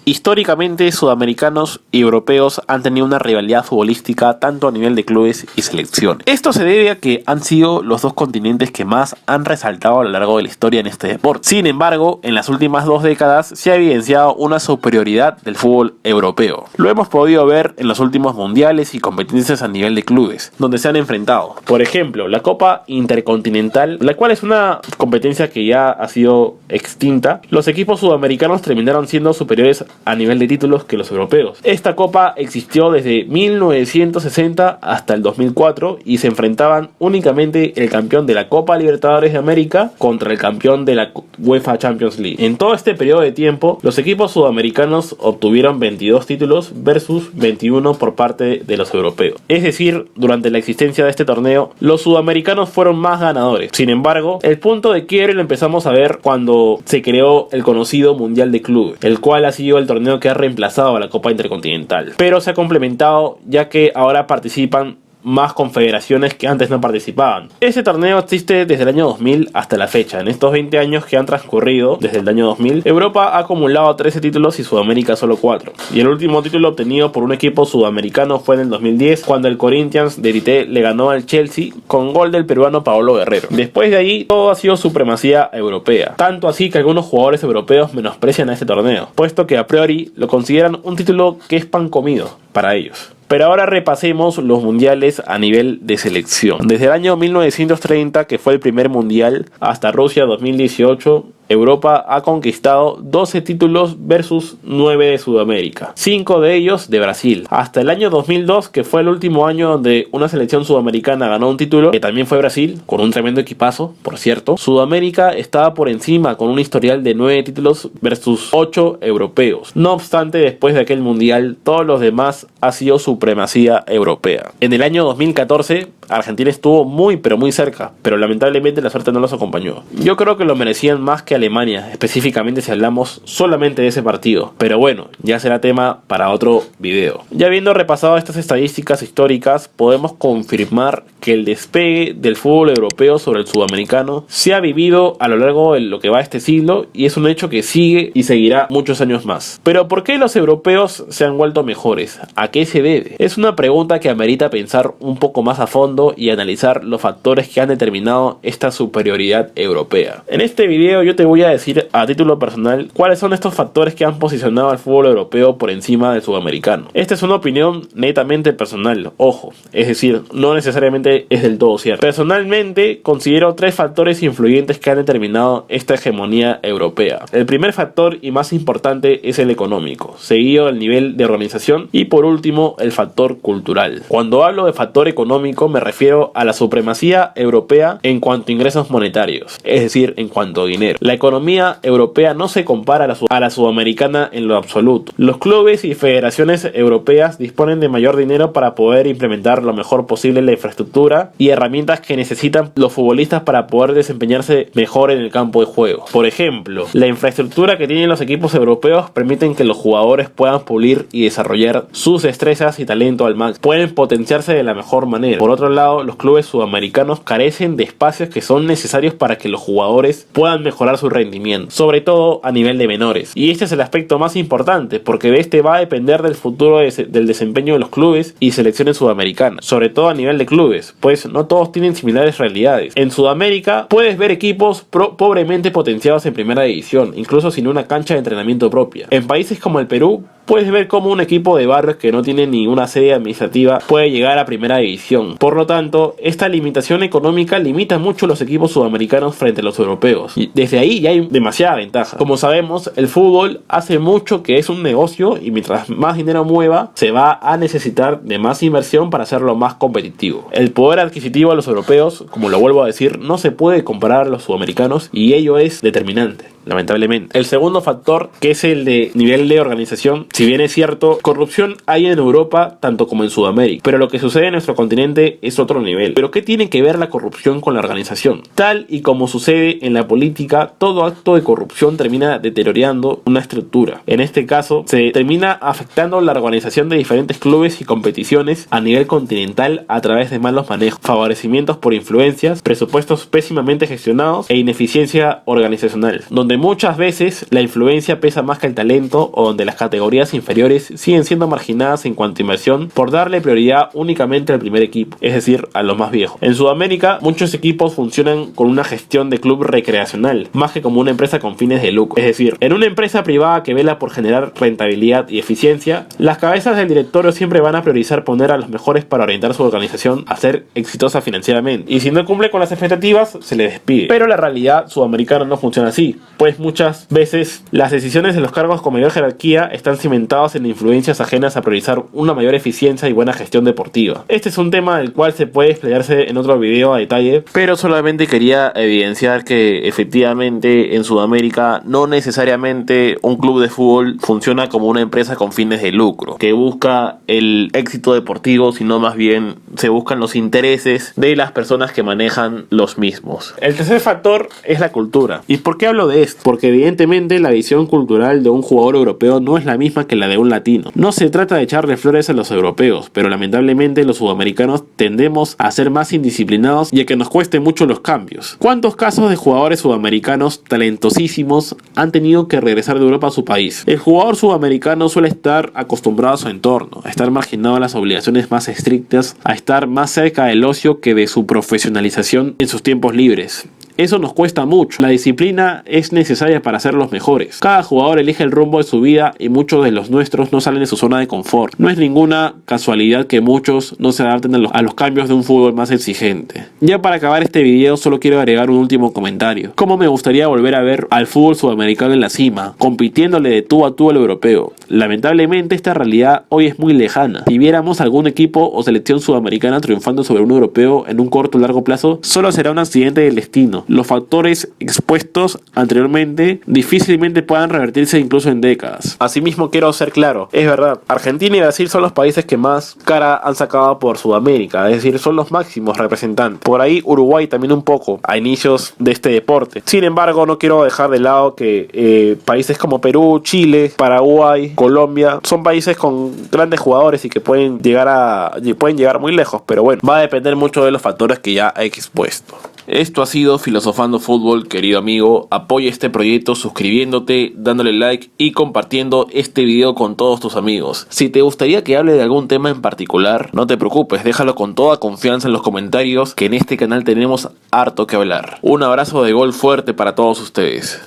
Históricamente, sudamericanos y europeos han tenido una rivalidad futbolística tanto a nivel de clubes y selecciones. Esto se debe a que han sido los dos continentes que más han resaltado a lo largo de la historia en este deporte. Sin embargo, en las últimas 2 décadas se ha evidenciado una superioridad del fútbol europeo. Lo hemos podido ver en los últimos mundiales y competencias a nivel de clubes, donde se han enfrentado. Por ejemplo, la Copa Intercontinental, la cual es una competencia que ya ha sido extinta. Los equipos sudamericanos terminaron siendo superiores a nivel de títulos que los europeos. Esta copa existió desde 1960 hasta el 2004 y se enfrentaban únicamente el campeón de la Copa Libertadores de América contra el campeón de la UEFA Champions League. En todo este periodo de tiempo, los equipos sudamericanos obtuvieron 22 títulos versus 21 por parte de los europeos. Es decir, durante la existencia de este torneo, los sudamericanos fueron más ganadores. Sin embargo, el punto de quiebre lo empezamos a ver cuando se creó el conocido Mundial de Clubes, el cual ha sido el torneo que ha reemplazado a la Copa Intercontinental, pero se ha complementado ya que ahora participan más confederaciones que antes no participaban. Este torneo existe desde el año 2000 hasta la fecha. En estos 20 años que han transcurrido desde el año 2000, Europa ha acumulado 13 títulos y Sudamérica solo 4. Y el último título obtenido por un equipo sudamericano fue en el 2010, cuando el Corinthians de Tite le ganó al Chelsea con gol del peruano Paolo Guerrero. Después de ahí, todo ha sido supremacía europea. Tanto así que algunos jugadores europeos menosprecian a este torneo, puesto que a priori lo consideran un título que es pan comido para ellos. Pero ahora repasemos los mundiales a nivel de selección. Desde el año 1930, que fue el primer mundial, hasta Rusia 2018, Europa ha conquistado 12 títulos versus 9 de Sudamérica, 5 de ellos de Brasil. Hasta el año 2002, que fue el último año donde una selección sudamericana ganó un título, que también fue Brasil, con un tremendo equipazo, por cierto, Sudamérica estaba por encima con un historial de 9 títulos versus 8 europeos. No obstante, después de aquel mundial, todos los demás ha sido supremacía europea. En el año 2014, Argentina estuvo muy pero muy cerca, pero lamentablemente la suerte no los acompañó. Yo creo que lo merecían más que Alemania, específicamente si hablamos solamente de ese partido, pero bueno, ya será tema para otro video. Ya habiendo repasado estas estadísticas históricas, podemos confirmar que el despegue del fútbol europeo sobre el sudamericano se ha vivido a lo largo de lo que va este siglo y es un hecho que sigue y seguirá muchos años más. Pero ¿por qué los europeos se han vuelto mejores? ¿A qué se debe? Es una pregunta que amerita pensar un poco más a fondo y analizar los factores que han determinado esta superioridad europea. En este video yo te voy a decir a título personal cuáles son estos factores que han posicionado al fútbol europeo por encima del sudamericano. Esta es una opinión netamente personal, ojo, es decir, no necesariamente es del todo cierto. Personalmente considero 3 factores influyentes que han determinado esta hegemonía europea. El primer factor y más importante es el económico, seguido el nivel de organización y por último el factor cultural. Cuando hablo de factor económico me refiero a la supremacía europea en cuanto a ingresos monetarios, es decir, en cuanto a dinero. La economía europea no se compara a la sudamericana en lo absoluto. Los clubes y federaciones europeas disponen de mayor dinero para poder implementar lo mejor posible la infraestructura y herramientas que necesitan los futbolistas para poder desempeñarse mejor en el campo de juego. Por ejemplo, la infraestructura que tienen los equipos europeos permiten que los jugadores puedan pulir y desarrollar sus destrezas y talento al máximo. Pueden potenciarse de la mejor manera. Por otro lado, los clubes sudamericanos carecen de espacios que son necesarios para que los jugadores puedan mejorar su rendimiento, sobre todo a nivel de menores. Y este es el aspecto más importante, porque de este va a depender del futuro del desempeño de los clubes y selecciones sudamericanas, sobre todo a nivel de clubes, pues no todos tienen similares realidades. En Sudamérica puedes ver equipos pobremente potenciados en primera división, incluso sin una cancha de entrenamiento propia. En países como el Perú, puedes ver cómo un equipo de barrios que no tiene ninguna sede administrativa puede llegar a primera división. Por lo tanto, esta limitación económica limita mucho los equipos sudamericanos frente a los europeos. Y desde ahí ya hay demasiada ventaja. Como sabemos, el fútbol hace mucho que es un negocio y mientras más dinero mueva, se va a necesitar de más inversión para hacerlo más competitivo. El poder adquisitivo de los europeos, como lo vuelvo a decir, no se puede comparar a los sudamericanos y ello es determinante, lamentablemente. El segundo factor, que es el de nivel de organización, si bien es cierto, corrupción hay en Europa tanto como en Sudamérica, pero lo que sucede en nuestro continente es otro nivel. ¿Pero qué tiene que ver la corrupción con la organización? Tal y como sucede en la política, todo acto de corrupción termina deteriorando una estructura. En este caso, se termina afectando la organización de diferentes clubes y competiciones a nivel continental a través de malos manejos, favorecimientos por influencias, presupuestos pésimamente gestionados e ineficiencia organizacional, donde donde muchas veces la influencia pesa más que el talento o donde las categorías inferiores siguen siendo marginadas en cuanto a inversión por darle prioridad únicamente al primer equipo, es decir, a los más viejos. En Sudamérica, muchos equipos funcionan con una gestión de club recreacional, más que como una empresa con fines de lucro. Es decir, en una empresa privada que vela por generar rentabilidad y eficiencia, las cabezas del directorio siempre van a priorizar poner a los mejores para orientar su organización a ser exitosa financieramente. Y si no cumple con las expectativas, se le despide. Pero la realidad sudamericana no funciona así, pues muchas veces las decisiones de los cargos con mayor jerarquía están cimentadas en influencias ajenas a priorizar una mayor eficiencia y buena gestión deportiva. Este es un tema del cual se puede explayarse en otro video a detalle, pero solamente quería evidenciar que efectivamente en Sudamérica no necesariamente un club de fútbol funciona como una empresa con fines de lucro, que busca el éxito deportivo, sino más bien se buscan los intereses de las personas que manejan los mismos. El tercer factor es la cultura. ¿Y por qué hablo de esto? Porque evidentemente la visión cultural de un jugador europeo no es la misma que la de un latino. No se trata de echarle flores a los europeos, pero lamentablemente los sudamericanos tendemos a ser más indisciplinados y a que nos cueste mucho los cambios. ¿Cuántos casos de jugadores sudamericanos talentosísimos han tenido que regresar de Europa a su país? El jugador sudamericano suele estar acostumbrado a su entorno, a estar marginado a las obligaciones más estrictas, a estar más cerca del ocio que de su profesionalización en sus tiempos libres. Eso nos cuesta mucho. La disciplina es necesaria para ser los mejores. Cada jugador elige el rumbo de su vida y muchos de los nuestros no salen de su zona de confort. No es ninguna casualidad que muchos no se adapten a los cambios de un fútbol más exigente. Ya para acabar este video solo quiero agregar un último comentario. ¿Cómo me gustaría volver a ver al fútbol sudamericano en la cima, compitiéndole de tú a tú al europeo? Lamentablemente esta realidad hoy es muy lejana. Si viéramos algún equipo o selección sudamericana triunfando sobre un europeo en un corto o largo plazo, solo será un accidente del destino. Los factores expuestos anteriormente difícilmente puedan revertirse incluso en décadas. Asimismo quiero ser claro, es verdad, Argentina y Brasil son los países que más cara han sacado por Sudamérica, es decir, son los máximos representantes. Por ahí Uruguay también un poco, a inicios de este deporte. Sin embargo, no quiero dejar de lado que países como Perú, Chile, Paraguay, Colombia, son países con grandes jugadores y que pueden llegar muy lejos, pero bueno, va a depender mucho de los factores que ya he expuesto. Esto ha sido Filosofando Fútbol, querido amigo. Apoya este proyecto suscribiéndote, dándole like y compartiendo este video con todos tus amigos. Si te gustaría que hable de algún tema en particular, no te preocupes, déjalo con toda confianza en los comentarios, que en este canal tenemos harto que hablar. Un abrazo de gol fuerte para todos ustedes.